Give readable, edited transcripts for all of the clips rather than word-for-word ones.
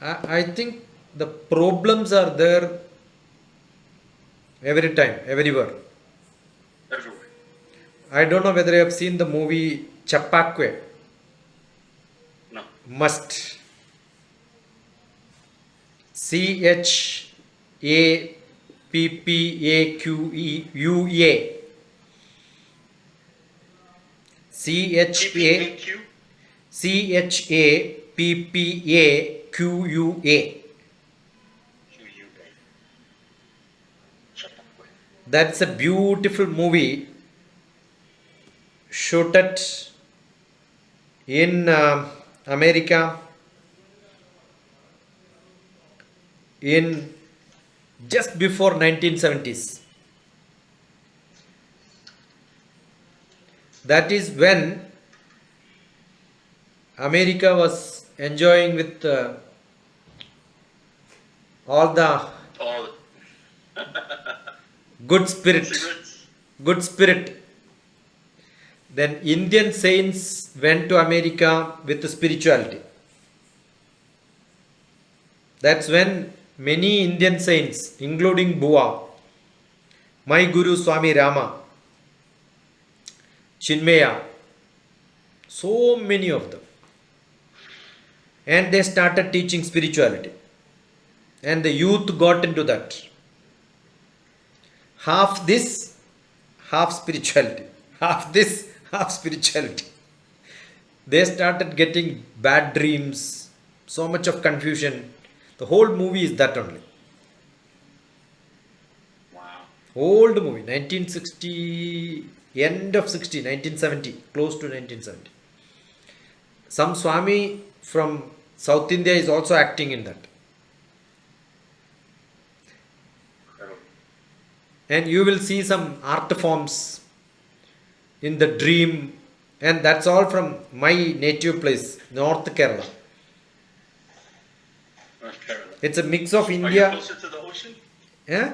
I think the problems are there every time, everywhere. everywhere. I don't know whether you have seen the movie Chapakwe. No. Must. Chappaquea. Chappa TPAQ. Chappaquaa. QUA. Chapakwe. That's a beautiful movie shot at in America in just before 1970s. That is when America was enjoying with all the All good spirit, cigarettes. good spirit. Then Indian saints went to America with spirituality. That's when many Indian saints, including Bua, my Guru Swami Rama, Chinmaya, so many of them, and they started teaching spirituality, and the youth got into that. Half this, half spirituality, half this, half spirituality. They started getting bad dreams, so much of confusion. The whole movie is that only. Wow. Old movie, 1960, end of 60, 1970, close to 1970. Some Swami from South India is also acting in that. Incredible. And you will see some art forms in the dream, and that's all from my native place, North Kerala. North Carolina. It's a mix of Are you India. closer to the ocean? Yeah,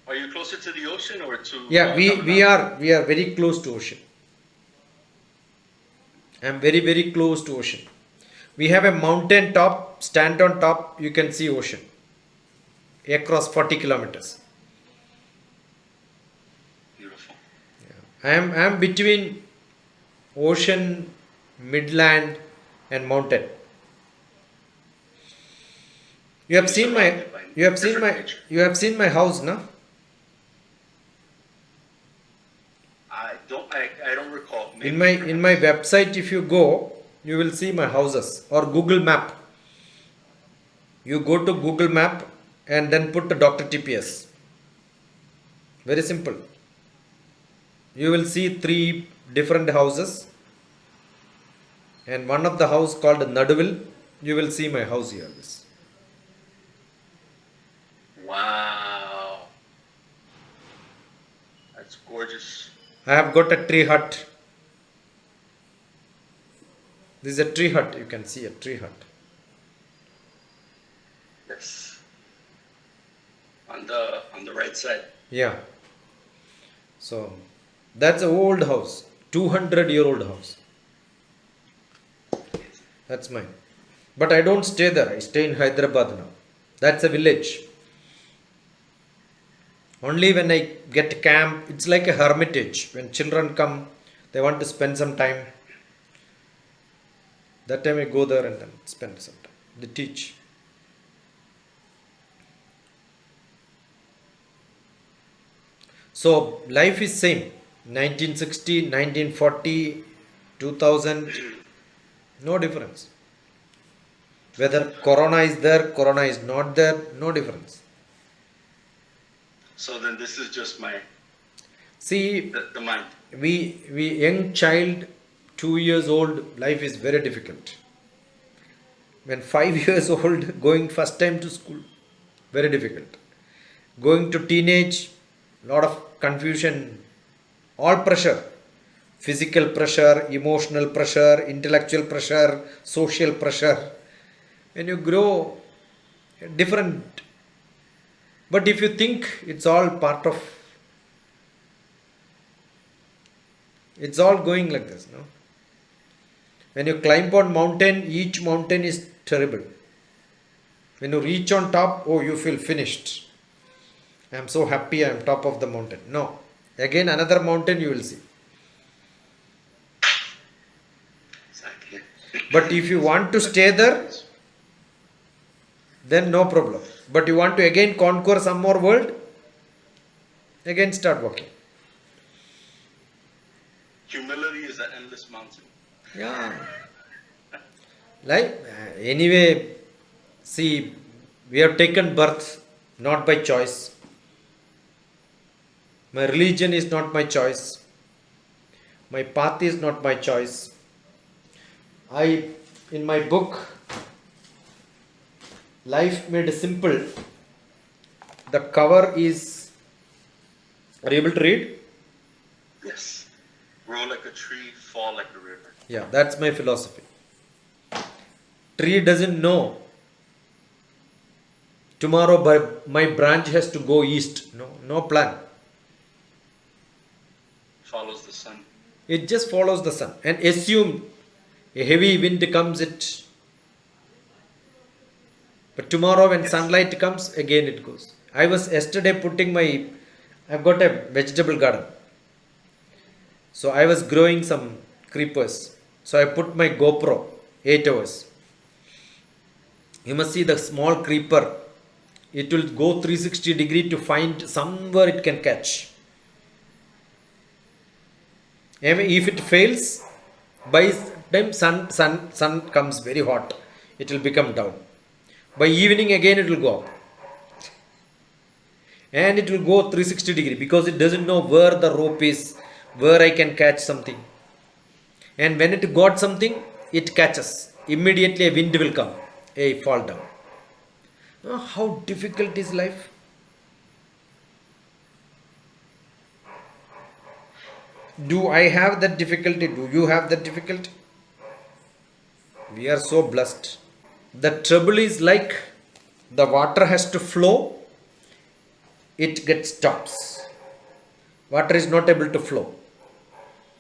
Are you closer to the ocean or to yeah, we Tamil Nadu? are very close to ocean. I'm very close to ocean. We have a mountain top, stand on top, you can see ocean across 40 kilometers. Beautiful. I am between ocean, midland, and mountain. You have seen my Surrounded by you have seen different my nature. you have seen my house, no? I don't recall. Maybe In my website, if you go, you will see my houses, or Google Map. You go to Google Map and then put the Dr. TPS. Very simple. You will see three different houses, and one of the house called Naduvil. You will see my house here. This. Wow. That's gorgeous. I have got a tree hut. This is a tree hut. You can see a tree hut. Yes. On the right side. Yeah. So that's an old house, 200-year-old house. That's mine. But I don't stay there. I stay in Hyderabad now. That's a village. Only when I get camp, it's like a hermitage. When children come, they want to spend some time. That time I go there and then spend some time. They teach. So life is same. 1960, 1940, 2000, no difference. Whether Corona is there, Corona is not there, no difference. So then this is just See, the mind. we young child, 2 years old, life is very difficult. When 5 years old, going first time to school, very difficult. Going to teenage, lot of confusion, all pressure, physical pressure, emotional pressure, intellectual pressure, social pressure. When you grow, different. But if you think it's all part of, it's all going like this, no? When you climb on mountain, each mountain is terrible. When you reach on top, oh, you feel finished. I am so happy I am top of the mountain. No. Again, another mountain you will see. Exactly. But if you want to stay there, then no problem. But you want to again conquer some more world, again start walking. Humility is an endless mountain. Yeah. Like, anyway, see, we have taken birth not by choice. My religion is not my choice. My path is not my choice. In my book, Life Made Simple, the cover is, are you able to read? Yes. Grow like a tree, fall like a river. Yeah, that's my philosophy. Tree doesn't know tomorrow my branch has to go east. No plan. Follows the sun. It just follows the sun and assume a heavy wind comes it. But tomorrow when sunlight comes, again it goes. I was yesterday I've got a vegetable garden. So I was growing some creepers. So I put my GoPro, 8 hours. You must see the small creeper. It will go 360 degree to find somewhere it can catch. And if it fails, by time sun comes very hot, it will become down. By evening again it will go up. And it will go 360 degree because it doesn't know where the rope is, where I can catch something. And when it got something, it catches. Immediately a wind will come. Hey, fall down. How difficult is life? Do I have that difficulty? Do you have that difficulty? We are so blessed. The trouble is like the water has to flow, it gets stops. Water is not able to flow.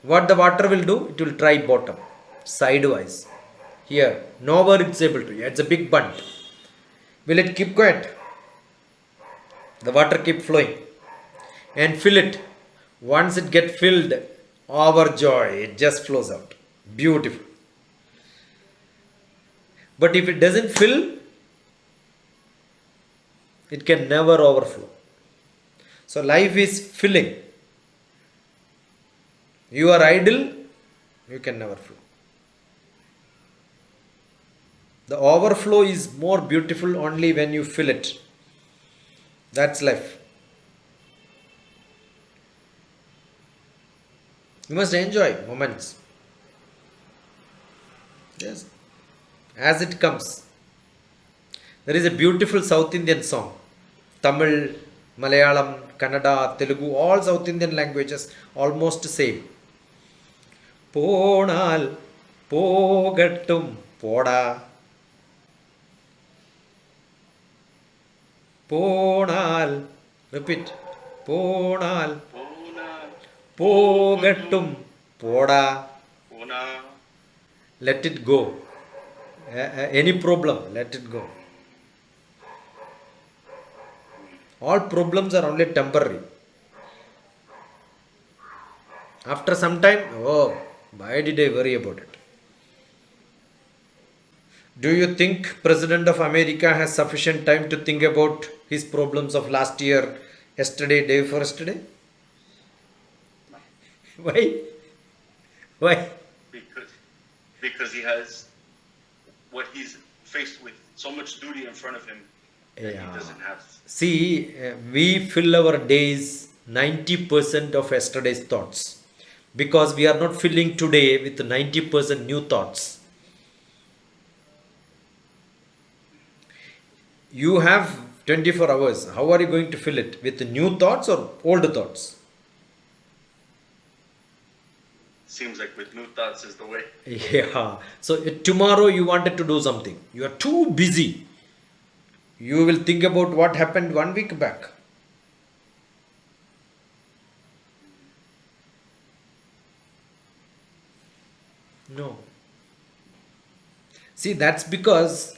What the water will do? It will try bottom, sidewise. Here, nowhere it's able to. It's a big bunt. Will it keep quiet? The water keep flowing and fill it. Once it get filled, overjoy, it just flows out. Beautiful. But if it doesn't fill, it can never overflow. So life is filling. You are idle, you can never flow. The overflow is more beautiful only when you fill it. That's life. You must enjoy moments. Yes. As it comes. There is a beautiful South Indian song. Tamil, Malayalam, Kannada, Telugu, all South Indian languages almost same. Ponal, Pogattum, Poda. Ponal. Repeat. Ponal. Puna, Pogattum. Poda. Puna. Let it go. Any problem, let it go. All problems are only temporary. After some time, oh, why did I worry about it? Do you think President of America has sufficient time to think about his problems of last year, yesterday, day before yesterday? Why? Why? Because he has what he's faced with so much duty in front of him that Yeah. he doesn't have. See, we fill our days 90% of yesterday's thoughts because we are not filling today with 90% new thoughts. You have 24 hours. How are you going to fill it? With new thoughts or old thoughts? Seems like with new thoughts is the way. Yeah. So tomorrow you wanted to do something. You are too busy. You will think about what happened 1 week back. No. See, that's because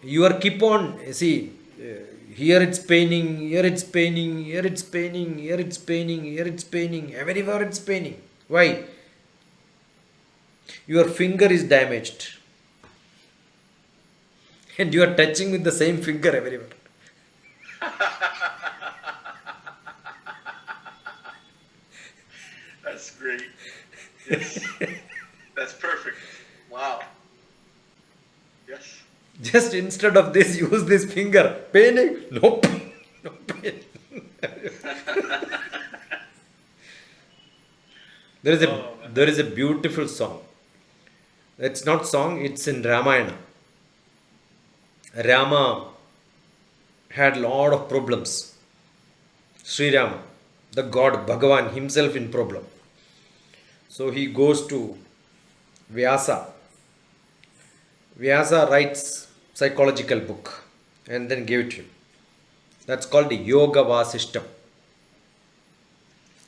You are keep on, see, here it's paining, here it's paining, here it's paining, here it's paining, here it's paining, everywhere it's paining. Why? Your finger is damaged and you are touching with the same finger everywhere. That's great. Yes. That's perfect. Wow. Yes. Just instead of this, use this finger. Paining? No pain. No pain. There is a beautiful song. It's not song, it's in Ramayana. Rama had lot of problems. Sri Rama, the god Bhagavan himself in problem. So he goes to Vyasa. Vyasa writes psychological book and then gave it to him. That's called the Yoga Vasishtam.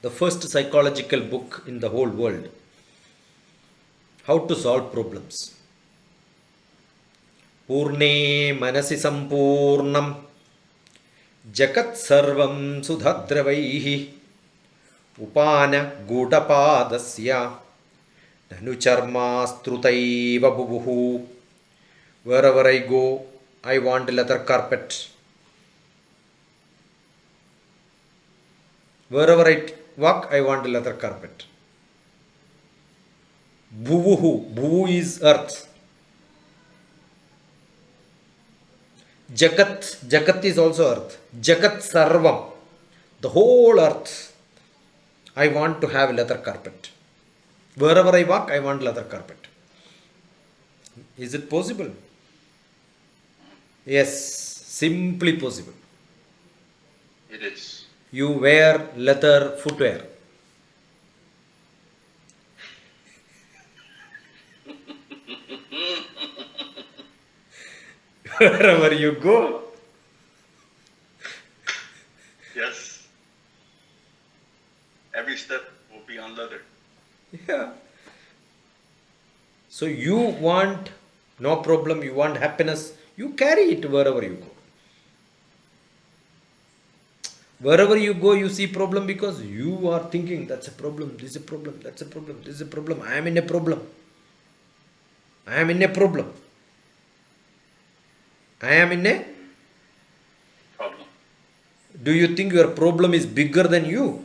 The first psychological book in the whole world. How to solve problems. Purne manasi sampurnam jagat sarvam sudhadravaihi upana gudapadasya nanu charmastrutaiva bubuhu. Wherever I go, I want leather carpet. Wherever I walk, I want leather carpet. Bhuvuhu. Bhuvu is earth. Jagat. Jagat is also earth. Jagat Sarvam. The whole earth. I want to have leather carpet. Wherever I walk, I want leather carpet. Is it possible? Yes. Simply possible. It is. You wear leather footwear. Wherever you go. Yes. Every step will be on leather. Yeah. So you want no problem, you want happiness, you carry it wherever you go. Wherever you go, you see problem because you are thinking that's a problem, this is a problem, that's a problem, this is a problem, I am in a problem. I am in a problem. I am in a Problem. Do you think your problem is bigger than you?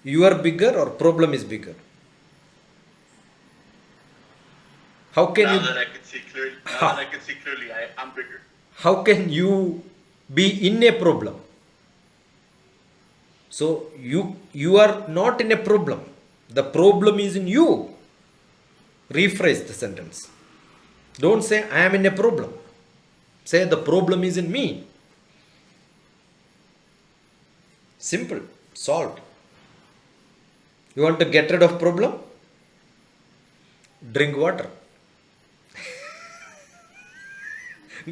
You are bigger or problem is bigger? How can Now you that I can see clearly, now that I can see clearly, I'm bigger. how can you be in a problem? So you are not in a problem. The problem is in you. Rephrase the sentence. Don't say I am in a problem. Say the problem is in me. Simple. Solved. You want to get rid of problem? Drink water.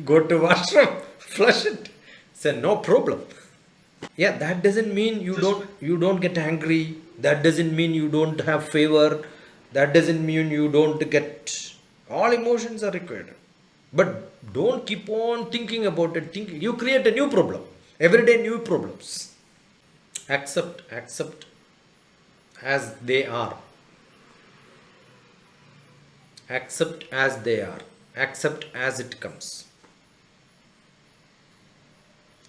Go to washroom. Flush it. Say no problem. Yeah, that doesn't mean you don't get angry. That doesn't mean you don't have favor. That doesn't mean you don't get all emotions are required. But don't keep on thinking about it. You create a new problem. Every day new problems. Accept as they are. Accept as they are. Accept as it comes.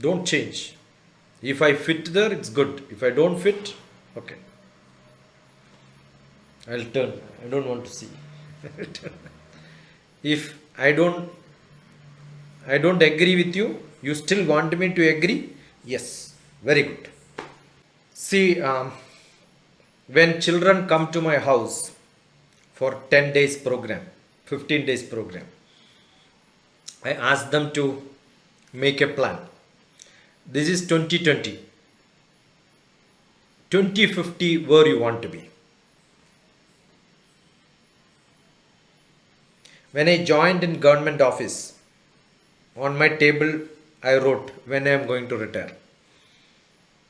Don't change. If I fit there, it's good. If I don't fit, okay. I'll turn. I don't want to see. If I don't agree with you, you still want me to agree? Yes. Very good. See, when children come to my house for 10 days program, 15 days program, I ask them to make a plan. This is 2020. 2050, where you want to be. When I joined in government office, on my table I wrote when I am going to retire.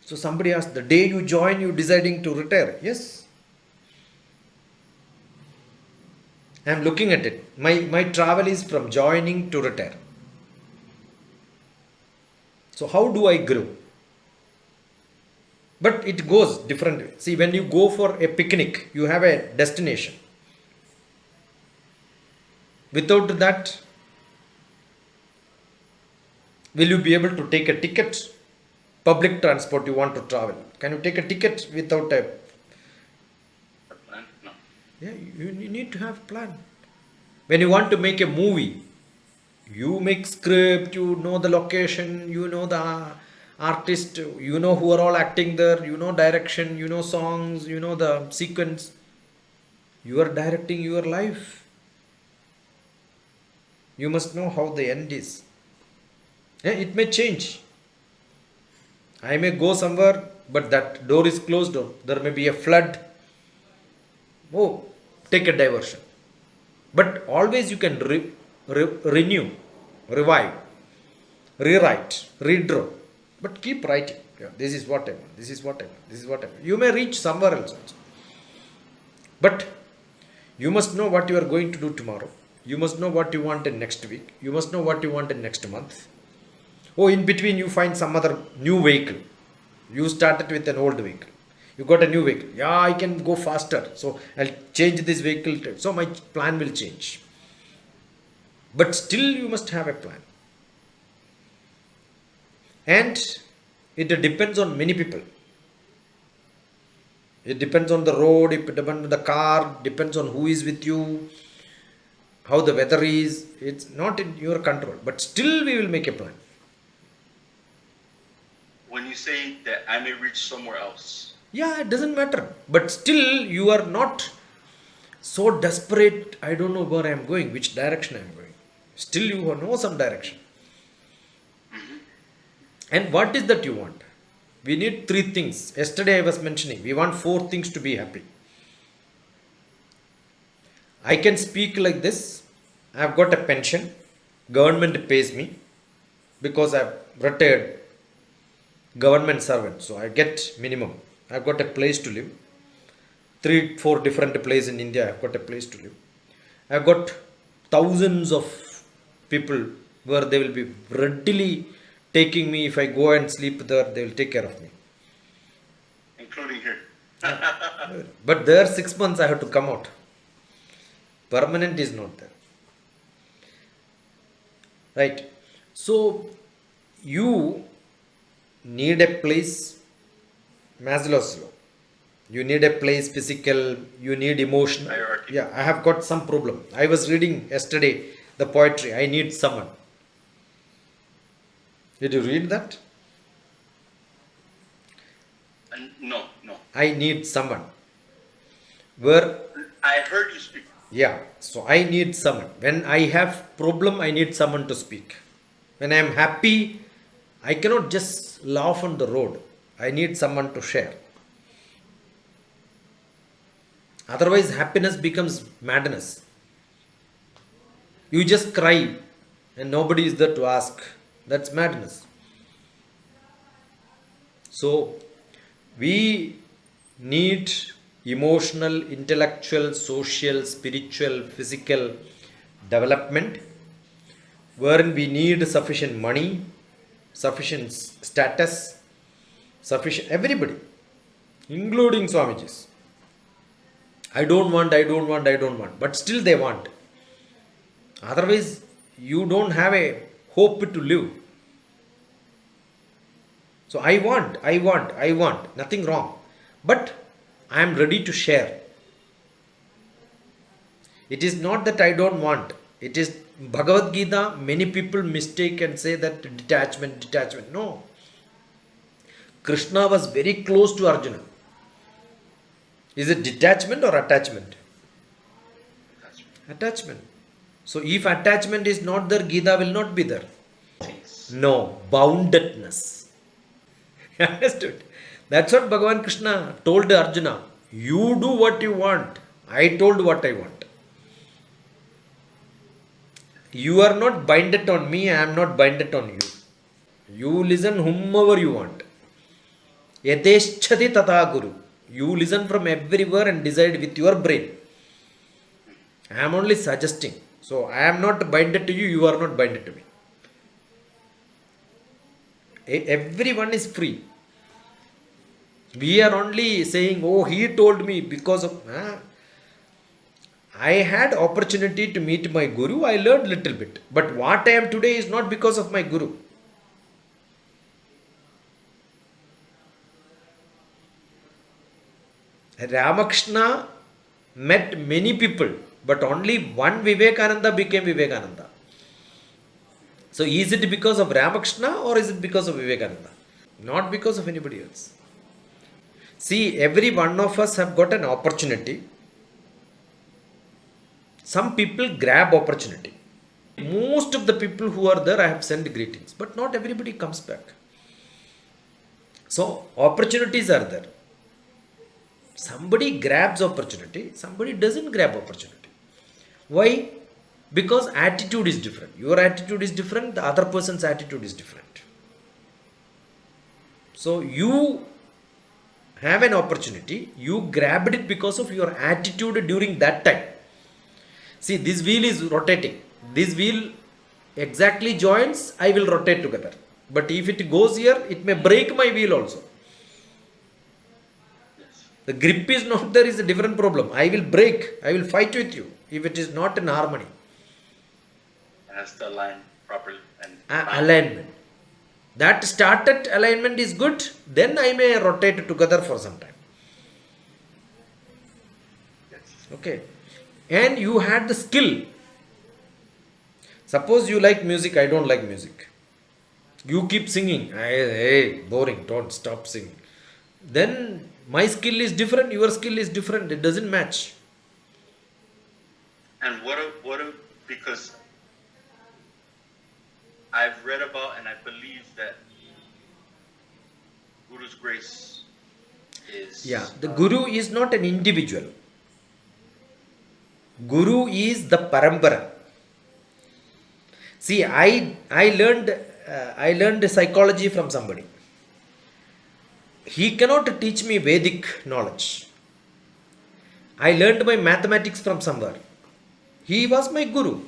So somebody asked, the day you join, you deciding to retire? Yes. I am looking at it. My travel is from joining to retire. So how do I grow? But it goes differently. See, when you go for a picnic, you have a destination. Without that, will you be able to take a ticket? Public transport, you want to travel. Can you take a ticket without a... A plan? No. Yeah, you need to have a plan. When you want to make a movie, you make script, you know the location, you know the artist, you know who are all acting there, you know direction, you know songs, you know the sequence. You are directing your life. You must know how the end is. Yeah, it may change. I may go somewhere, but that door is closed, or there may be a flood. Oh, take a diversion. But always you can renew, revive, rewrite, redraw. But keep writing. Yeah, this is what I want. This is what I want. This is what I want. You may reach somewhere else also. But you must know what you are going to do tomorrow. You must know what you want in next week. You must know what you want in next month. Oh, in between you find some other new vehicle. You started with an old vehicle. You got a new vehicle. Yeah, I can go faster. So I'll change this vehicle. So my plan will change. But still you must have a plan. And it depends on many people. It depends on the road, it depends on the car, depends on who is with you, how the weather is. It's not in your control. But still we will make a plan. When you say that I may reach somewhere else, Yeah, it doesn't matter. But still you are not so desperate, I don't know where I am going, which direction I am going. Still you know some direction. And what is that you want? We need 3 things. Yesterday I was mentioning, we want 4 things to be happy. I can speak like this. I have got a pension. Government pays me because I have retired government servant. So I get minimum. I have got a place to live. 3-4 different places in India I have got a place to live. I have got thousands of people where they will be readily taking me. If I go and sleep there, they will take care of me. including here. But there 6 months I have to come out. Permanent is not there. Right. So you need a place, Maslow's law. You need a place physical, you need emotional. Hierarchy. Yeah, I have got some problem. I was reading yesterday the poetry, I need someone. Did you read that? No, no. I need someone. Where, I heard you speak. yeah, so I need someone. When I have problem, I need someone to speak. When I am happy, I cannot just laugh on the road. I need someone to share. Otherwise, happiness becomes madness. You just cry and nobody is there to ask. That's madness. So, we need emotional, intellectual, social, spiritual, physical development wherein we need sufficient money, sufficient status, sufficient everybody, including Swamijis. I don't want, but still they want. Otherwise, you don't have a hope to live. So I want, nothing wrong. But I am ready to share. It is not that I don't want. It is Bhagavad Gita, many people mistake and say that detachment. No. Krishna was very close to Arjuna. Is it detachment or attachment? Attachment. So if attachment is not there, Gita will not be there. No, boundedness. Understood? That's what Bhagavan Krishna told Arjuna. You do what you want. I told what I want. You are not binded on me, I am not binded on you. You listen whomever you want. Yateshchati tata guru. You listen from everywhere and decide with your brain. I am only suggesting. So I am not binded to you, you are not binded to me. Everyone is free. We are only saying, oh, he told me because of. I had opportunity to meet my guru. I learned little bit. But what I am today is not because of my guru. Ramakrishna met many people, but only one Vivekananda became Vivekananda. So is it because of Ramakrishna or is it because of Vivekananda? Not because of anybody else. See, every one of us have got an opportunity. Some people grab opportunity. Most of the people who are there, I have sent greetings, but not everybody comes back. So opportunities are there. Somebody grabs opportunity, somebody doesn't grab opportunity. Why? Because attitude is different. Your attitude is different, the other person's attitude is different. So you have an opportunity, you grabbed it because of your attitude during that time. See, this wheel is rotating. This wheel exactly joins, I will rotate together. But if it goes here, it may break my wheel also. The grip is not there, is a different problem. I will break, I will fight with you if it is not in harmony. It has to align properly. And Alignment. That started alignment is good, then I may rotate together for some time. yes. Okay. And you had the skill. Suppose you like music, I don't like music. You keep singing. Hey, boring, don't stop singing. Then my skill is different, your skill is different. It doesn't match. And because I've read about and I believe that Guru's grace is. Yeah, the Guru is not an individual. Guru is the parampara. See, I learned psychology from somebody. He cannot teach me Vedic knowledge. I learned my mathematics from somewhere. He was my guru.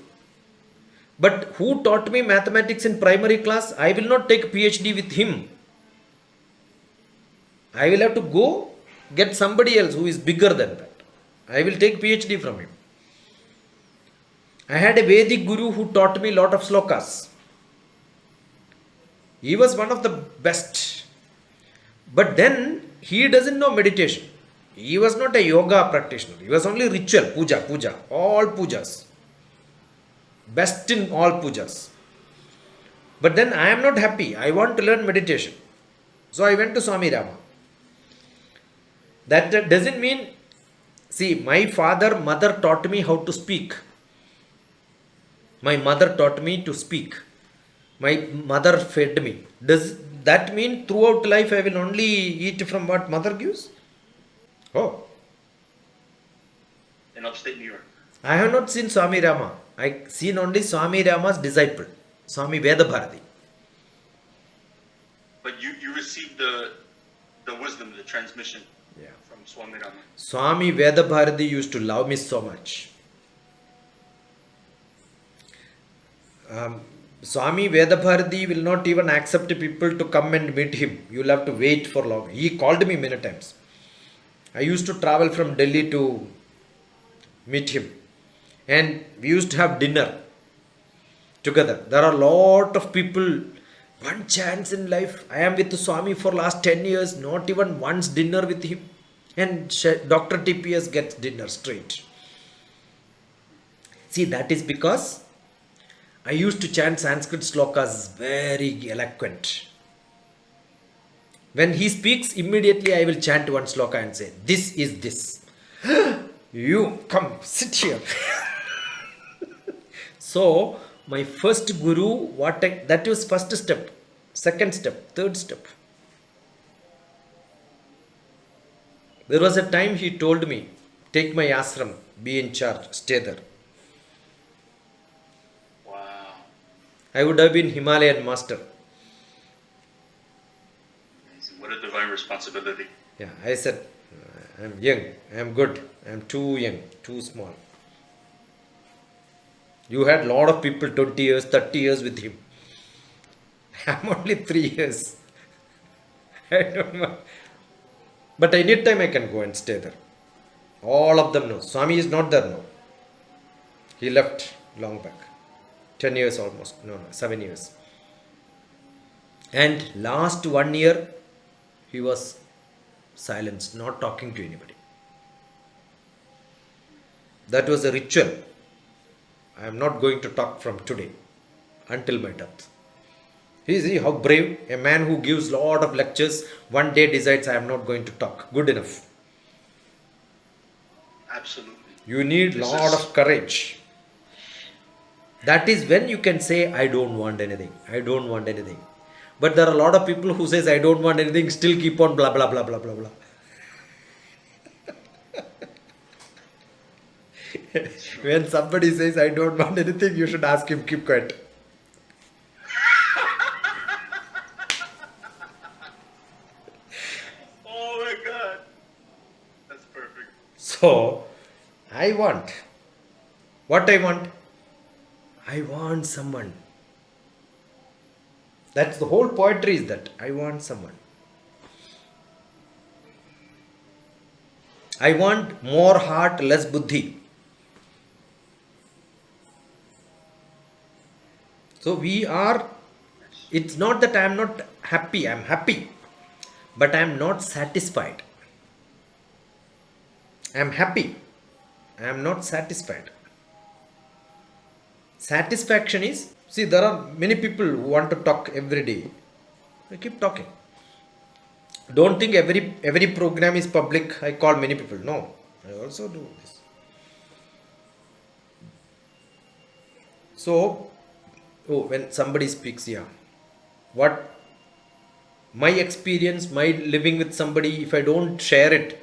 But who taught me mathematics in primary class? I will not take PhD with him. I will have to go get somebody else who is bigger than that. I will take PhD from him. I had a Vedic guru who taught me a lot of slokas. He was one of the best. But then he doesn't know meditation. He was not a yoga practitioner. He was only ritual, puja, all pujas. Best in all pujas. But then I am not happy. I want to learn meditation. So I went to Swami Rama. That doesn't mean, see, my mother taught me how to speak. My mother taught me to speak. My mother fed me. Does that mean throughout life I will only eat from what mother gives? Oh. In upstate New York. I have not seen Swami Rama. I seen only Swami Rama's disciple, Swami Vedabharati. But you received the wisdom, the transmission from Swami Rama. Swami Vedabharati used to love me so much. Swami Vedabharati will not even accept people to come and meet him. You will have to wait for long. He called me many times. I used to travel from Delhi to meet him. And we used to have dinner together. There are a lot of people. One chance in life. I am with Swami for last 10 years. Not even once dinner with him. And Dr. TPS gets dinner straight. See, that is because I used to chant Sanskrit slokas, very eloquent. When he speaks, immediately I will chant one sloka and say, this is this. You come, sit here. So, my first guru, that was first step, second step, third step. There was a time he told me, take my ashram, be in charge, stay there. Wow. I would have been Himalayan master. Amazing. What a divine responsibility. Yeah, I said, I'm young, I'm good, I'm too young, too small. You had lot of people 20 years, 30 years with him. I'm only 3 years. I don't know. But anytime I can go and stay there. All of them know. Swami is not there now. He left long back. 10 years almost. No, 7 years. And last 1 year, he was silenced, not talking to anybody. That was a ritual. I am not going to talk from today until my death. See how brave a man who gives lot of lectures one day decides I am not going to talk. Good enough. Absolutely. You need lot of courage. That is when you can say I don't want anything. I don't want anything. But there are a lot of people who says I don't want anything, still keep on blah blah blah blah blah blah. When somebody says I don't want anything, you should ask him, keep quiet. Oh my God. That's perfect. So, I want. What I want? I want someone. That's the whole poetry is that. I want someone. I want more heart, less buddhi. So we are, it's not that I am not happy, I am happy, but I am not satisfied. I am happy, I am not satisfied. Satisfaction is, see, there are many people who want to talk every day. I keep talking. Don't think every program is public. I call many people. No, I also do this. So, when somebody speaks, yeah, what my experience, my living with somebody, if I don't share it.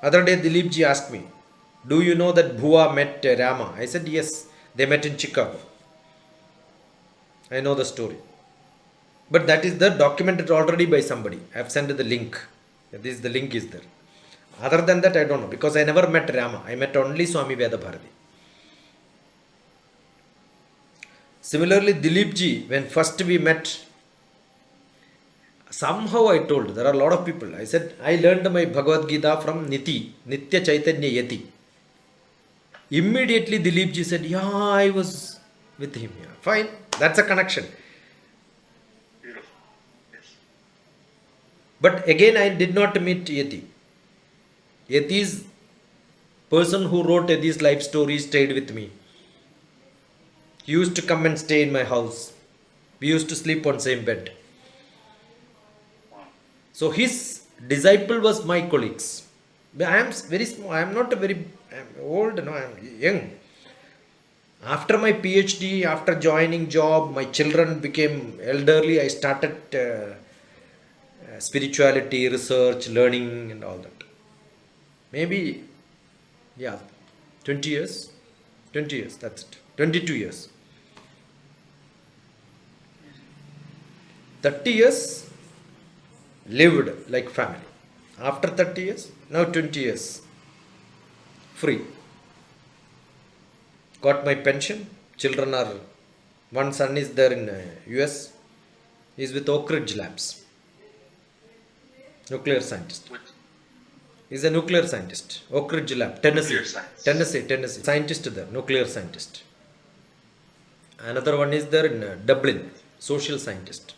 Other day, Dilip ji asked me, do you know that Bhuva met Rama? I said, yes, they met in Chicago. I know the story. But that is the documented already by somebody. I have sent the link. The link is there. Other than that, I don't know. Because I never met Rama. I met only Swami Vedabharati. Similarly, Dilip ji, when first we met, somehow I told, there are a lot of people. I said, I learned my Bhagavad Gita from Niti, Nitya Chaitanya Yati. Immediately Dilip ji said, yeah, I was with him. Yeah. Fine. That's a connection. Beautiful. Yes. But again, I did not meet Yeti. Yeti's person who wrote Yeti's life story stayed with me. He used to come and stay in my house. We used to sleep on same bed. Wow. So his disciple was my colleagues. I am very small. I am not I am old. No, I am young. After my PhD, after joining job, my children became elderly. I started spirituality, research, learning and all that. Maybe, yeah, 20 years. 20 years, that's it. 22 years. 30 years lived like family. After 30 years, now 20 years. Free. Got my pension. Children are, one son is there in US. He is with Oak Ridge Labs. Nuclear scientist. With He's a nuclear scientist. Oak Ridge Lab, Tennessee. Nuclear science. Tennessee. Scientist there, nuclear scientist. Another one is there in Dublin, social scientist.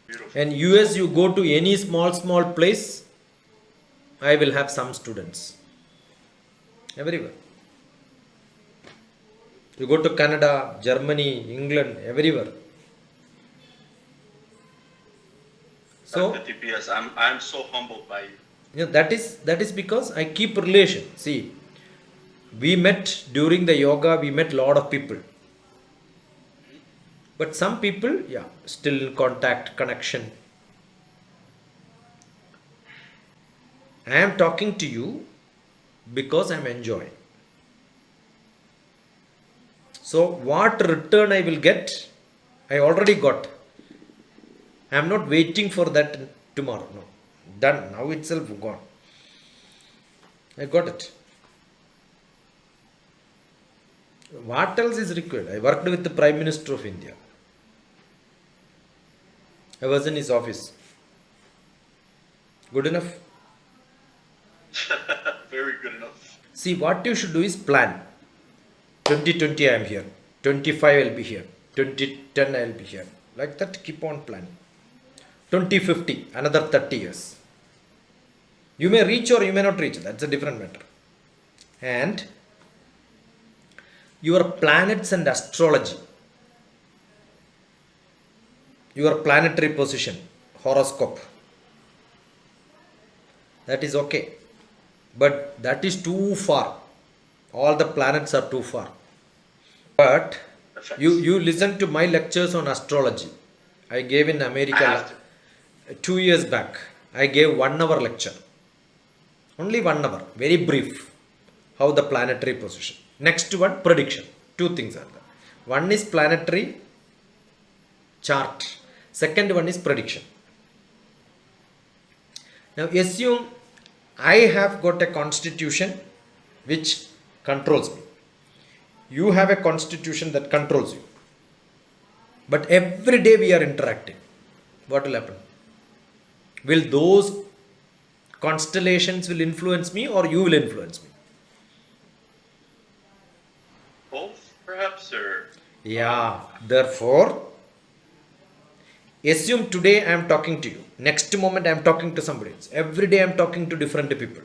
beautiful. And US, you go to any small place, I will have some students. Everywhere. You go to Canada, Germany, England, everywhere. So, Dr. TPS, I'm so humbled by you. you know, that is because I keep relation. See, we met during the yoga, we met lot of people. But some people, yeah, still in contact, connection. I am talking to you because I am enjoying. So what return I will get, I already got. I am not waiting for that tomorrow. No. Done. Now itself gone. I got it. What else is required? I worked with the Prime Minister of India. I was in his office. Good enough? Very good enough. See, what you should do is plan. 2020 I am here. 25 I will be here. 2010 I will be here. Like that, keep on planning. 2050, another 30 years. You may reach or you may not reach. That's a different matter. And your planets and astrology, your planetary position, horoscope, that is okay. But that is too far. All the planets are too far. But Effects. you listen to my lectures on astrology. I gave in I America have to. 2 years back. I gave 1 hour lecture. Only 1 hour. Very brief. How the planetary position. Next one, prediction. Two things are there. One is planetary chart. Second one is prediction. Now assume I have got a constitution which controls me. You have a constitution that controls you. But every day we are interacting. What will happen? Will those constellations will influence me or you will influence me? Both, perhaps, or Yeah. Therefore, assume today I am talking to you. Next moment I am talking to somebody else. Every day I am talking to different people.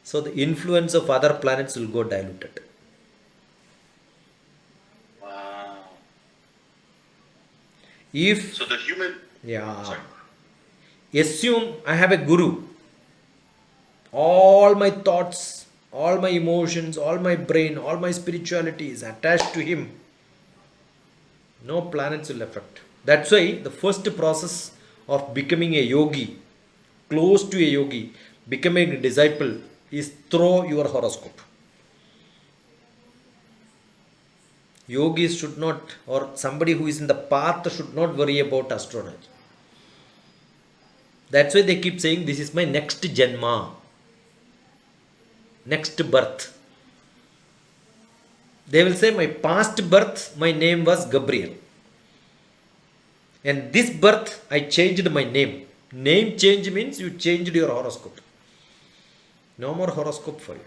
So the influence of other planets will go diluted. wow. If, So the human. yeah, Sorry. assume I have a guru. All my thoughts, all my emotions, all my brain, all my spirituality is attached to him. No planets will affect. That's why the first process of becoming a yogi, close to a yogi, becoming a disciple, is through your horoscope. Yogis should not, or somebody who is in the path should not worry about astrology. That's why they keep saying this is my next janma, next birth. They will say my past birth, my name was Gabriel. And this birth, I changed my name. Name change means you changed your horoscope. No more horoscope for you.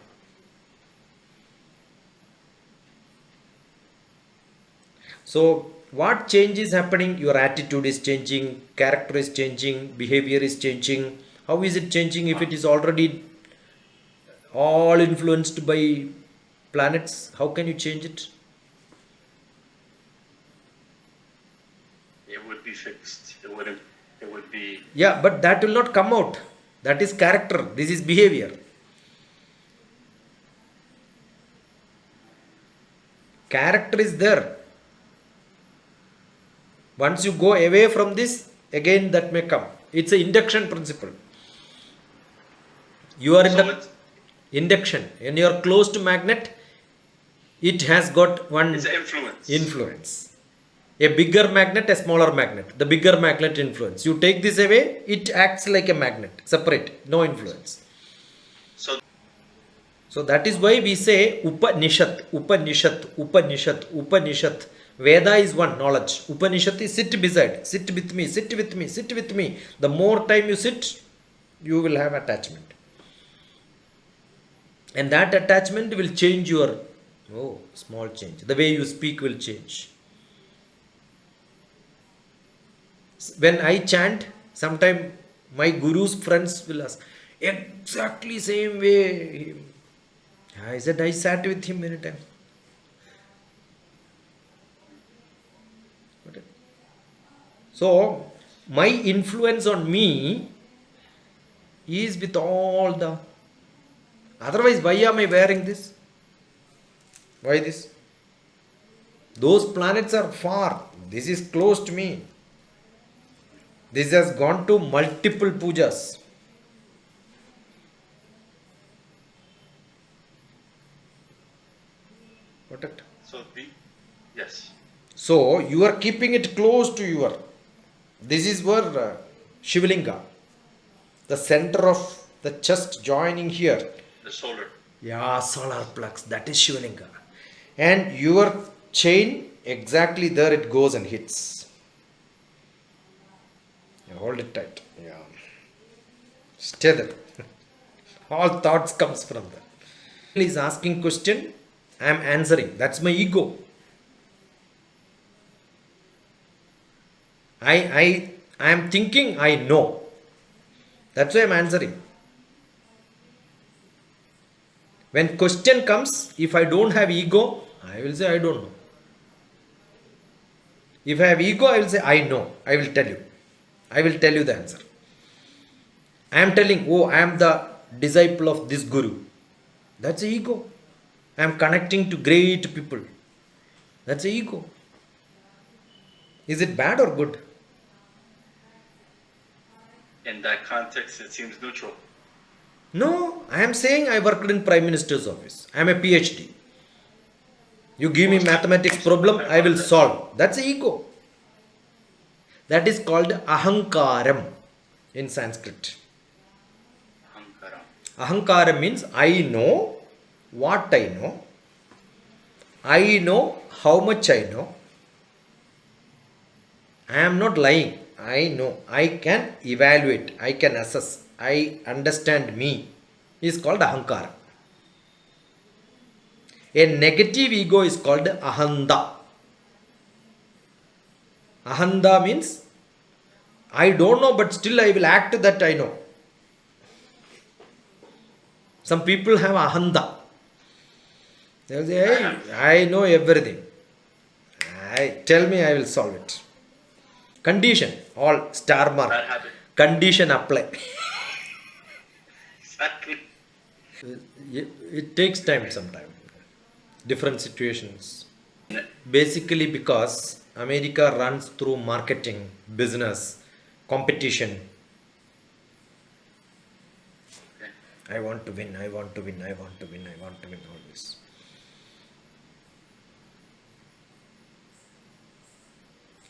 So, what change is happening? Your attitude is changing, character is changing, behavior is changing. How is it changing if it is already all influenced by planets? How can you change it? It would be fixed. It wouldn't. It would be. Yeah, but that will not come out. That is character. This is behavior. Character is there. Once you go away from this, again that may come. It's an induction principle. You are in So the it's, induction. When you are close to magnet, it has got one it's influence. influence. A bigger magnet, a smaller magnet. The bigger magnet influence. You take this away, it acts like a magnet. Separate. No influence. So So that is why we say Upanishad, Upanishad, Upanishad, Upanishad. Veda is one knowledge. Upanishad is sit beside, sit with me, sit with me, sit with me. The more time you sit, you will have attachment. And that attachment will change your, small change. The way you speak will change. When I chant, sometime my guru's friends will ask, exactly same way. I said, I sat with him many times. So, my influence on me is with all the. Otherwise, why am I wearing this? Why this? Those planets are far. This is close to me. This has gone to multiple pujas. Got it? so the yes. So you are keeping it close to your. This is where Shivalinga, the center of the chest joining here, the solar. Yeah, solar plex, that is Shivalinga. And your chain, exactly there it goes and hits. You hold it tight. Yeah. Stay there. All thoughts comes from there. He is asking question, I am answering. That's my ego. I am thinking I know. That's why I am answering. When question comes, if I don't have ego, I will say I don't know. If I have ego, I will say I know. I will tell you. I will tell you the answer. I am telling, oh, I am the disciple of this guru. That's ego. I am connecting to great people. That's ego. Is it bad or good? In that context, it seems neutral. No, I am saying I worked in Prime Minister's office. I am a PhD. You give me mathematics problem, I will solve. That's ego. That is called ahankaram in Sanskrit. Ahankara. Ahankaram means I know what I know. I know how much I know. I am not lying. I know. I can evaluate. I can assess. I understand me. Is called ahankara. A negative ego is called ahanda. Ahanda means I don't know, but still I will act that I know. Some people have ahanda. They will say, hey, I know everything. Tell me, I will solve it. Condition, all star mark. Bad habit. Condition apply. Exactly. It takes time sometimes. Different situations. Basically because America runs through marketing, business, competition. Okay. I want to win, I want to win, I want to win, I want to win, always.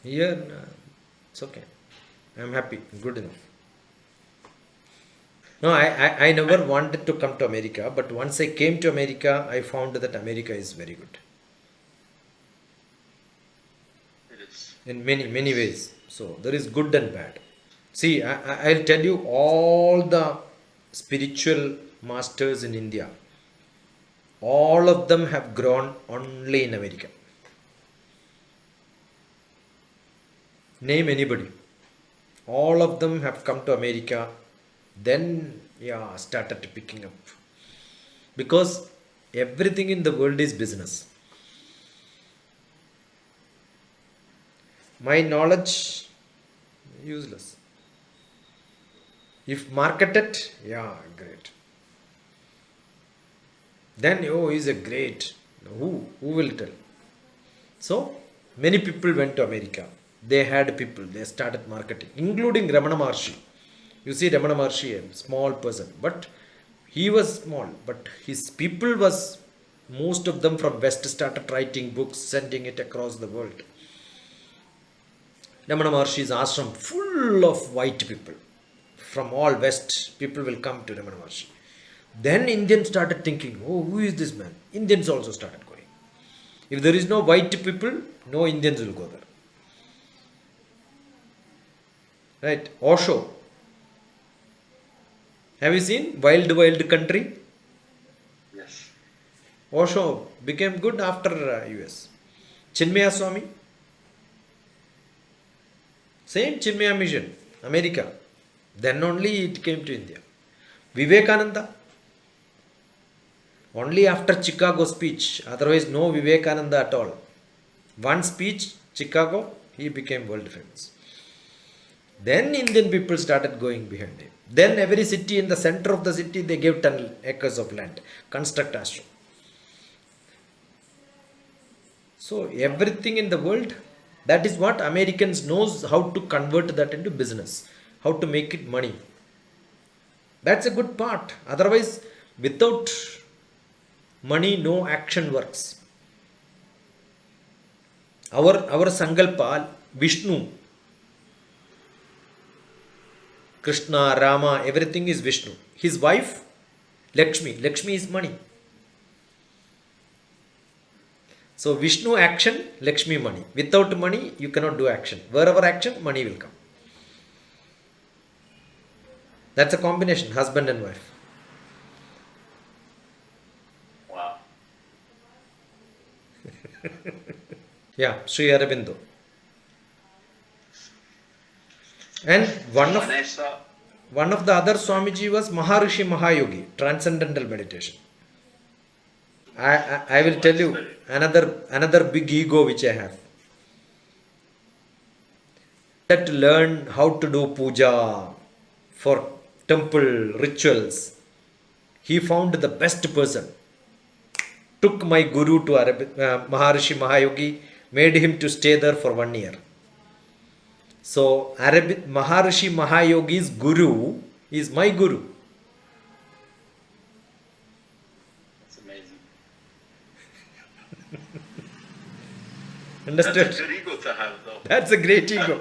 Here, no, it's okay. I'm happy, good enough. No, I never wanted to come to America, but once I came to America, I found that America is very good It is. in many, many ways. So there is good and bad. See, I'll tell you all the spiritual masters in India, all of them have grown only in America. Name anybody. All of them have come to America, then started picking up. Because everything in the world is business. My knowledge, useless. If marketed, great. Then, he's a great. Who will tell? So, many people went to America. They had people, they started marketing, including Ramana Maharshi. You see Ramana Maharshi, a small person, but he was small, but his people was, most of them from West started writing books, sending it across the world. Ramana Maharshi's ashram full of white people. From all West, people will come to Ramana Maharshi. Then Indians started thinking, who is this man? Indians also started going. If there is no white people, no Indians will go there. Right, Osho. Have you seen Wild Wild Country? Yes. Osho became good after US. Chinmaya Swami. Same Chinmaya mission, America. Then only it came to India. Vivekananda. Only after Chicago speech. Otherwise no Vivekananda at all. One speech, Chicago, he became world famous. Then Indian people started going behind him. Then every city, in the center of the city, they gave 10 acres of land. Construct ashram. So everything in the world, that is what Americans knows how to convert that into business. How to make it money. That's a good part. Otherwise, without money, no action works. Our Sankalpa, Vishnu, Krishna, Rama, everything is Vishnu. His wife, Lakshmi. Lakshmi is money. So Vishnu action, Lakshmi money. Without money, you cannot do action. Wherever action, money will come. That's a combination, husband and wife. Wow. Yeah, Sri Aurobindo. And one of the other Swamiji was Maharishi Mahayogi, transcendental meditation. I will tell you another big ego which I have. That to learn how to do puja for temple rituals. He found the best person. Took my guru to Maharishi Mahayogi, made him to stay there for 1 year. So Maharishi Mahayogi's guru is my guru. That's amazing. Understood? That's a good ego to have, though. That's a great ego.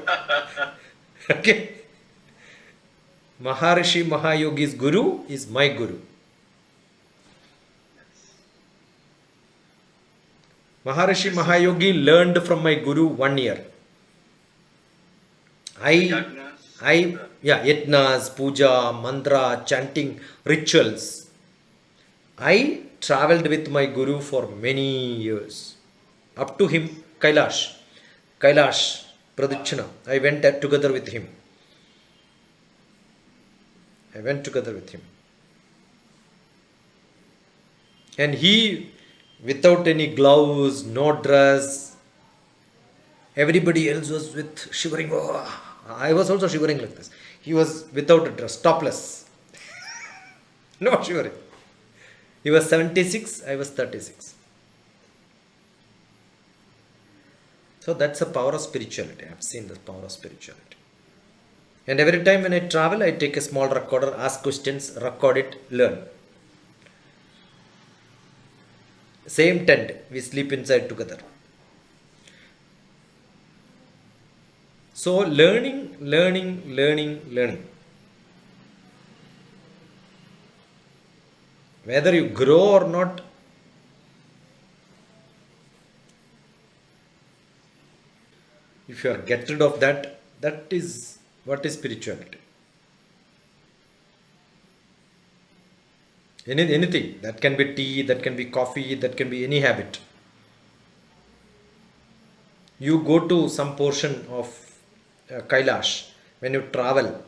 Okay. Maharishi Mahayogi's guru is my guru. Maharishi Mahayogi learned from my guru 1 year. Yatnas, puja, mantra, chanting, rituals. I traveled with my guru for many years. Up to him, Kailash, Pradakshina. I went together with him. And he, without any gloves, no dress, everybody else was with shivering. Oh, I was also shivering like this. He was without a dress, topless. No shivering. He was 76, I was 36. So that's the power of spirituality. I have seen the power of spirituality. And every time when I travel, I take a small recorder, ask questions, record it, learn. Same tent, we sleep inside together. So learning. Whether you grow or not, if you are get rid of that, that is what is spirituality. Anything, that can be tea, that can be coffee, that can be any habit. You go to some portion of Kailash, when you travel,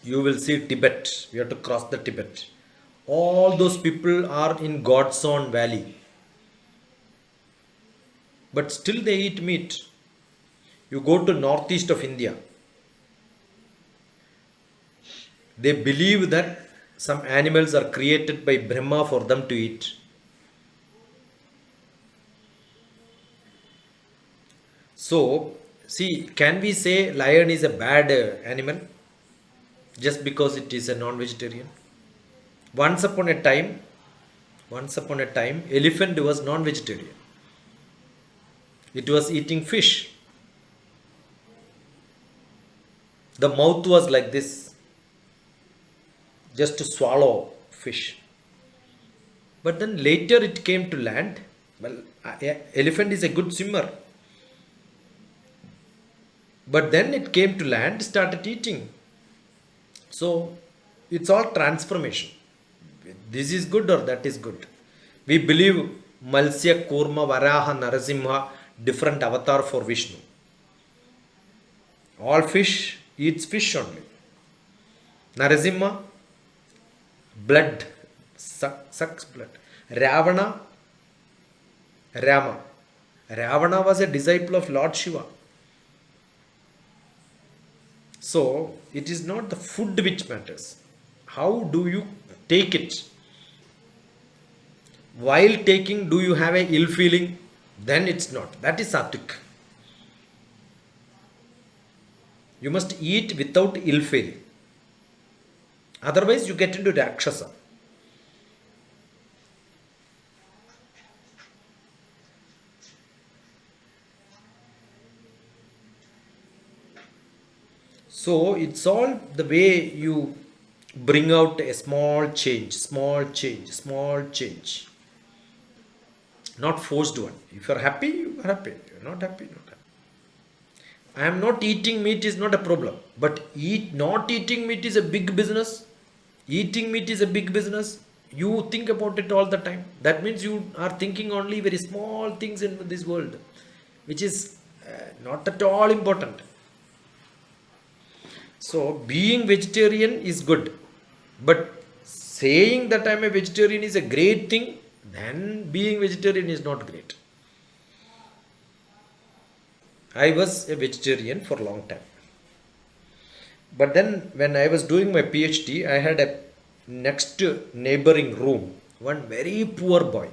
you will see Tibet. You have to cross the Tibet. All those people are in God's own valley. But still they eat meat. You go to northeast of India. They believe that some animals are created by Brahma for them to eat. So, see, can we say lion is a bad animal just because it is a non-vegetarian? Once upon a time, elephant was non-vegetarian. It was eating fish. The mouth was like this, just to swallow fish. But then later it came to land. Well, elephant is a good swimmer. But then it came to land, started eating. So it's all transformation. This is good or that is good. We believe Malsya, Kurma, Varaha, Narasimha, different avatar for Vishnu. All fish eats fish only. Narasimha, blood, sucks blood. Ravana, Rama. Ravana was a disciple of Lord Shiva. So, it is not the food which matters. How do you take it? While taking, do you have a ill feeling? Then it's not. That is sattvic. You must eat without ill feeling. Otherwise, you get into Rakshasa. So it's all the way you bring out a small change, small change, small change. Not forced one. If you're happy, you're happy. You're not happy, not happy. I am not eating meat is not a problem. But not eating meat is a big business. Eating meat is a big business. You think about it all the time. That means you are thinking only very small things in this world, which is not at all important. So being vegetarian is good, but saying that I am a vegetarian is a great thing, then being vegetarian is not great. I was a vegetarian for a long time. But then when I was doing my PhD, I had a next neighboring room, one very poor boy,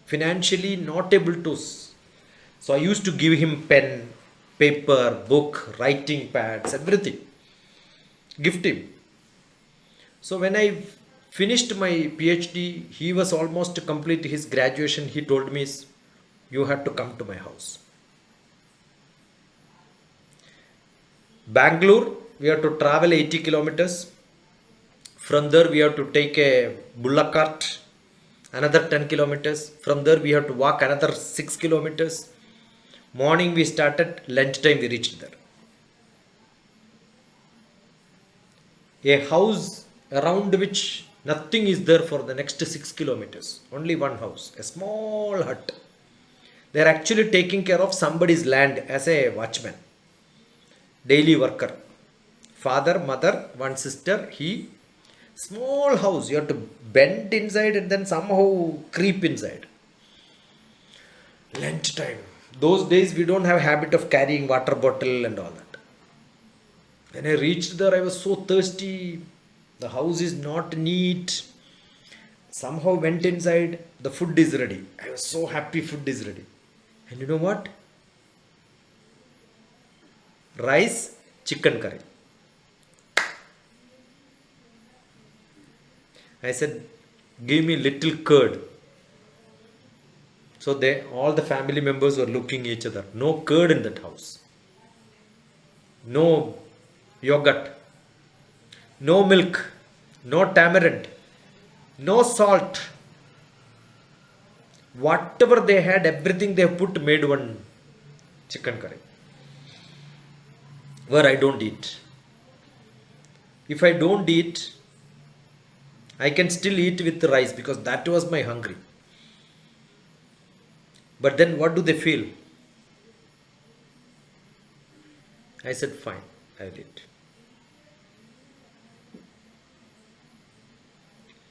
financially not able to. So I used to give him pen, paper, book, writing pads, everything. Gift him. So when I finished my PhD, he was almost complete his graduation. He told me, you have to come to my house. Bangalore, we have to travel 80 kilometers. From there, we have to take a bullock cart, another 10 kilometers. From there, we have to walk another 6 kilometers. Morning we started, lunchtime we reached there. A house around which nothing is there for the next 6 kilometers. Only one house, a small hut. They are actually taking care of somebody's land as a watchman, daily worker. Father, mother, one sister, he. Small house, you have to bend inside and then somehow creep inside. Lunchtime. Those days we don't have habit of carrying water bottle and all that. When I reached there, I was so thirsty. The house is not neat. Somehow went inside. The food is ready. I was so happy food is ready. And you know what? Rice, chicken curry. I said, give me little curd. So all the family members were looking at each other. No curd in that house. No yogurt. No milk. No tamarind. No salt. Whatever they had, everything they put made one chicken curry. Where I don't eat. If I don't eat, I can still eat with rice because that was my hungry. But then what do they feel? I said, fine, I'll eat.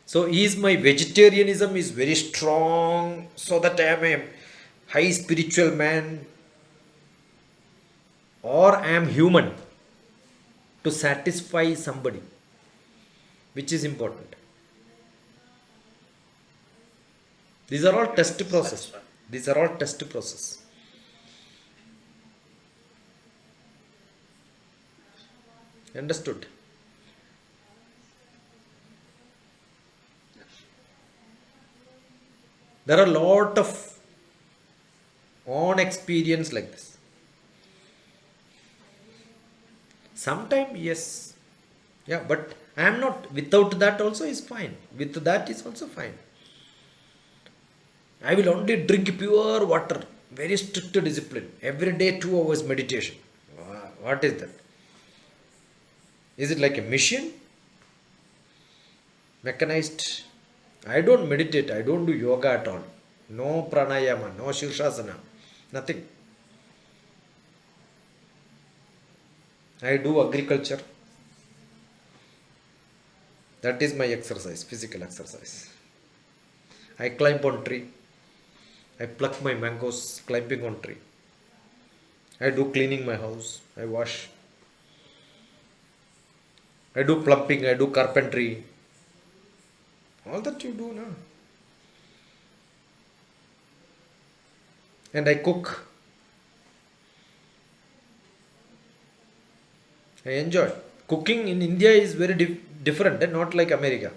So is my vegetarianism is very strong so that I am a high spiritual man, or I am human to satisfy somebody, which is important. These are all test process. These are all test process. Understood? There are a lot of on experience like this. Sometimes yes, yeah, but I am not. Without that also is fine. With that is also fine. I will only drink pure water. Very strict discipline. Every day 2 hours meditation. What is that? Is it like a machine? Mechanized? I don't meditate. I don't do yoga at all. No pranayama, no shirshasana. Nothing. I do agriculture. That is my exercise, physical exercise. I climb on tree. I pluck my mangoes climbing on tree. I do cleaning my house. I wash. I do plumbing. I do carpentry. All that you do now. And I cook. I enjoy. Cooking in India is very different, not like America.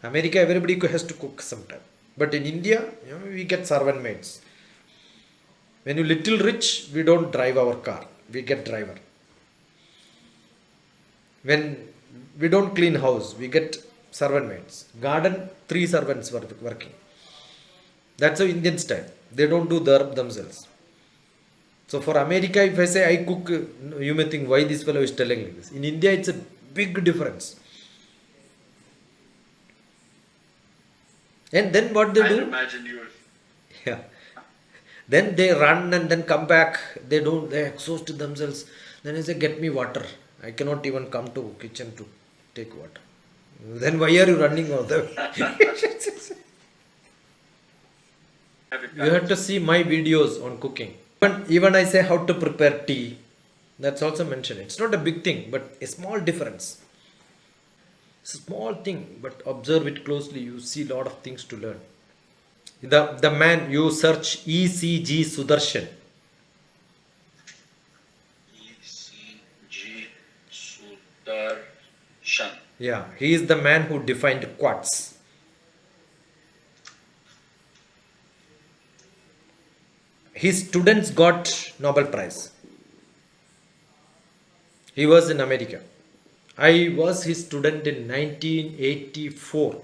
America, everybody has to cook sometime. But in India, we get servant maids. When you little rich, we don't drive our car. We get driver. When We don't clean house. We get servant maids. Garden, 3 servants were working. That's how Indian style. They don't do the herb themselves. So for America, if I say I cook, you may think why this fellow is telling me this. In India, it's a big difference. And then what they I do? imagine you. Yeah. Then they run and then come back. They exhaust themselves. Then they say, get me water. I cannot even come to kitchen to take water. Then why are you running all the way? You have to see my videos on cooking. Even I say how to prepare tea. That's also mentioned. It's not a big thing, but a small difference. Small thing, but observe it closely. You see a lot of things to learn. The man, you search ECG Sudarshan. ECG Sudarshan. Yeah, he is the man who defined quartz. His students got Nobel Prize. He was in America. I was his student in 1984.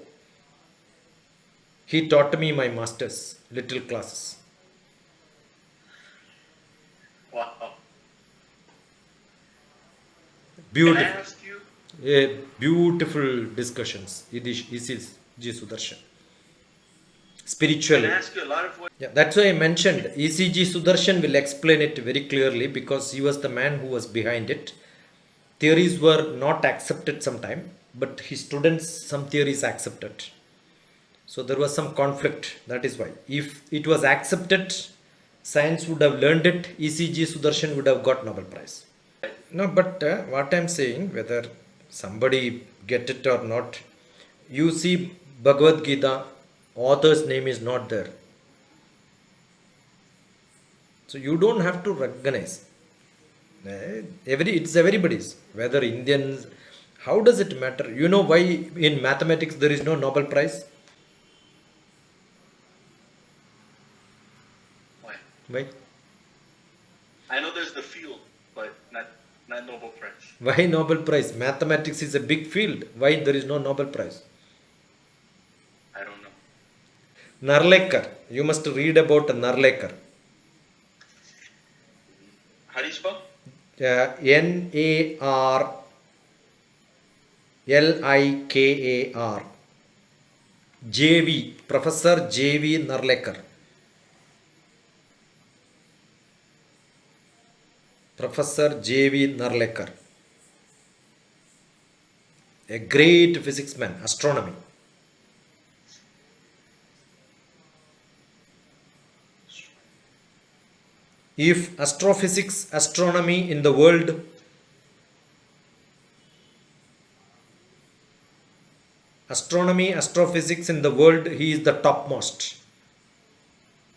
He taught me my master's, little classes. Wow. Beautiful. Can I ask you? Beautiful discussions. ECG Sudarshan. Can Spiritual. I ask you a lot of what? Yeah, that's why I mentioned ECG Sudarshan will explain it very clearly because he was the man who was behind it. Theories were not accepted sometime, but his students, some theories accepted. So there was some conflict. That is why. If it was accepted, science would have learned it. ECG Sudarshan would have got Nobel Prize. No, but what I'm saying, whether somebody get it or not, you see Bhagavad Gita, author's name is not there. So you don't have to recognize. It's everybody's, whether Indians. How does it matter? You know why in mathematics there is no Nobel Prize? Why? Why? I know there's the field, but not Nobel Prize. Why Nobel Prize? Mathematics is a big field. Why there is no Nobel Prize? I don't know. Narlekar. You must read about Narlekar. How do you spell? Narlikar. JV. Professor JV Narlekar. Professor J.V. Narlekar, a great physics man, astronomy. If astrophysics, astronomy in the world, astrophysics in the world, he is the topmost.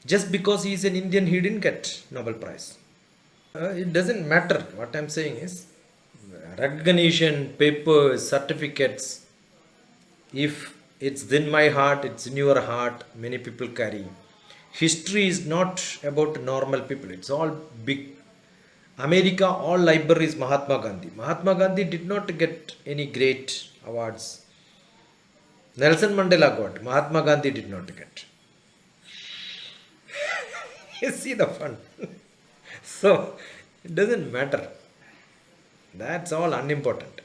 Just because he is an Indian, he didn't get Nobel Prize. It doesn't matter. What I'm saying is recognition, papers, certificates. If it's in my heart, it's in your heart, many people carry. History is not about normal people. It's all big. America, all libraries, Mahatma Gandhi. Mahatma Gandhi did not get any great awards. Nelson Mandela got. Mahatma Gandhi did not get. You see the fun. So, it doesn't matter. That's all unimportant.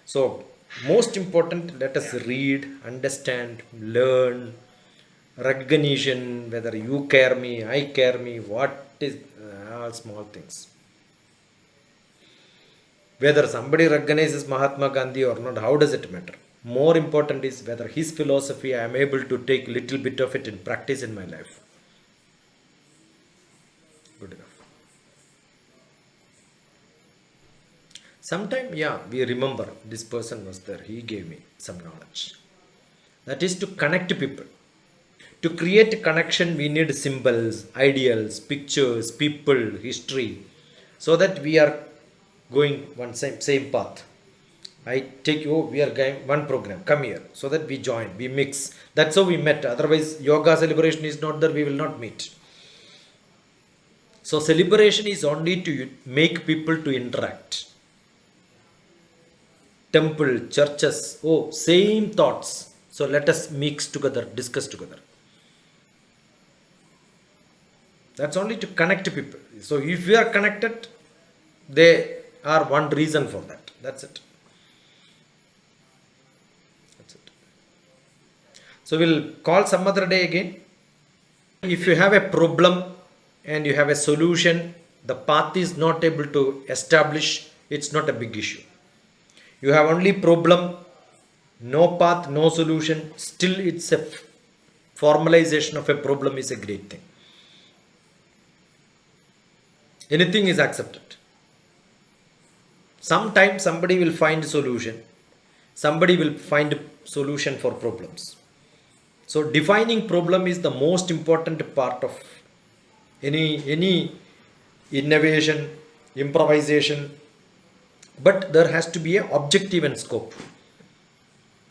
So, most important, let us read, understand, learn, recognition, whether you care me, I care me, what is all small things. Whether somebody recognizes Mahatma Gandhi or not, how does it matter? More important is whether his philosophy I am able to take little bit of it in practice in my life. Good enough. Sometime, we remember this person was there. He gave me some knowledge. That is to connect people. To create a connection, we need symbols, ideals, pictures, people, history, so that we are going one same path. I take you, we are going one program, come here, so that we join, we mix. That's how we met. Otherwise, yoga celebration is not there, we will not meet. So celebration is only to make people to interact. temple, churches. Oh, same thoughts. So let us mix together, discuss together. That's only to connect people. So if we are connected, they are one reason for that. That's it. That's it. So we'll call some other day again. If you have a problem and you have a solution, the path is not able to establish, it's not a big issue. You have only problem, no path, no solution, still it's a formalization of a problem is a great thing. Anything is accepted. Sometimes somebody will find a solution. Somebody will find a solution for problems. So defining problem is the most important part of any innovation, improvisation. But there has to be an objective and scope.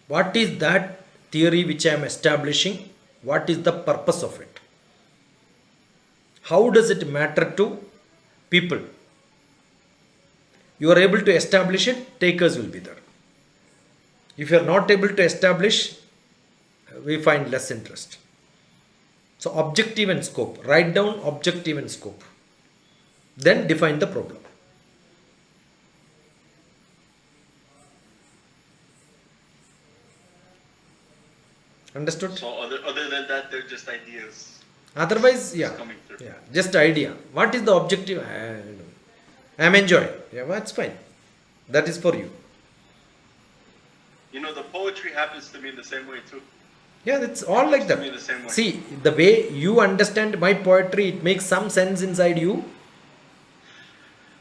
What is that theory which I am establishing? What is the purpose of it? How does it matter to people? You are able to establish it, takers will be there. If you are not able to establish, we find less interest. So objective and scope. Write down objective and scope. Then define the problem. Understood? So other than that, they're just ideas. Otherwise, yeah, coming through. yeah, just idea. What is the objective? I am enjoying. Yeah, well, that's fine. That is for you. You know, the poetry happens to me in the same way too. Yeah, that's all like To me that. the same way. See, the way you understand my poetry, it makes some sense inside you.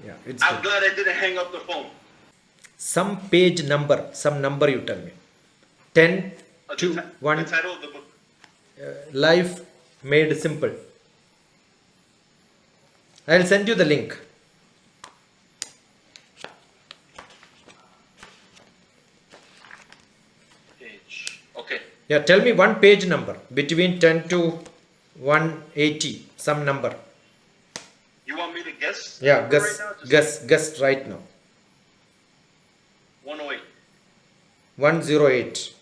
Yeah, it's I'm good. glad I didn't hang up the phone. Some page number, some number you tell me. 10 to 1. The title of the book. Life made simple. I'll send you the link. Page. Okay. Yeah, tell me one page number between 10 to 180, some number. You want me to guess? the Yeah, number guess, right now? Just guess right now. 108. 108.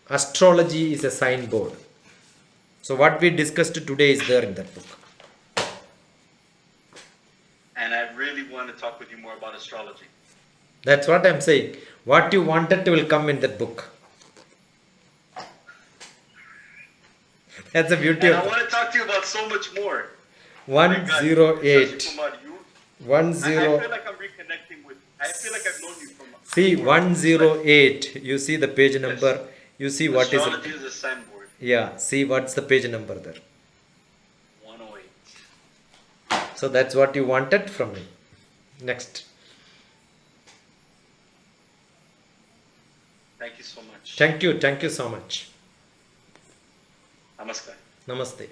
Astrology is a signboard. So what we discussed today is there in that book. And I really want to talk with you more about astrology. That's what I'm saying. What you wanted will come in that book. That's the beauty And I of want to talk to you about so much more. Oh my God, Shashi 108. Kumar, I 10. feel like I'm reconnecting with. I feel like I've known you from. See 108. You see the page number. You see what is Astrology it? is a signboard. Yeah. See what's the page number there. 108. So that's what you wanted from me. Next. Thank you so much. Thank you. Thank you so much. Namaskar. Namaste.